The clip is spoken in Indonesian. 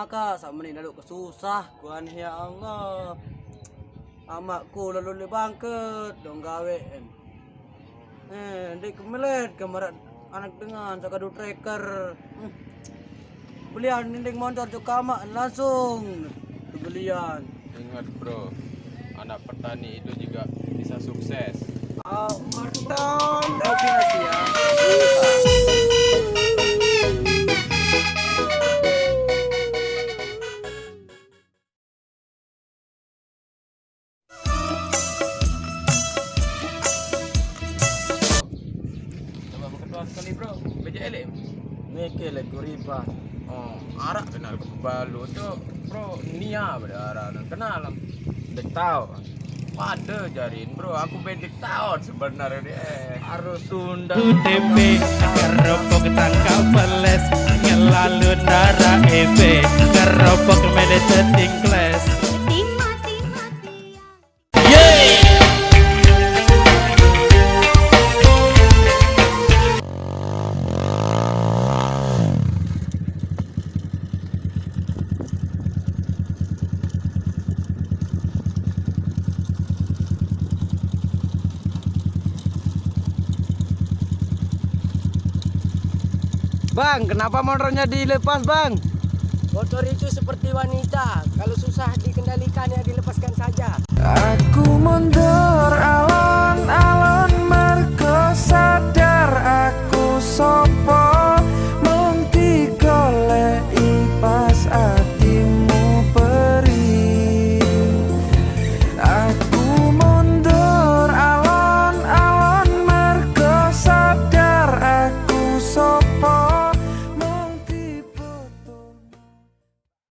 maka sama ni lalu kesusah kuan ya Allah. Amakku lalu bangket dong gawe. Di kemelet kemarin anak dengan sakadu tracker. Belian ninding motor juga mak langsung belian. Ingat bro, anak petani itu juga bisa sukses. Mantap, opinasi ya. Coba berketua sekali bro, BJLM. Mikir lagi riba. Oh, arak kenal ke Balu tuh bro, Nia berdarah kenal. Dek tahu. Pada jarin bro, aku bedek tahun sebenarnya dia. Harus Sunda. TP keropok tangkap peles ngelalu darah EP keropok mele setting class. Bang, kenapa motornya dilepas bang? Motor itu seperti wanita, kalau susah dikendalikan ya dilepaskan saja. Aku mundur alon-alon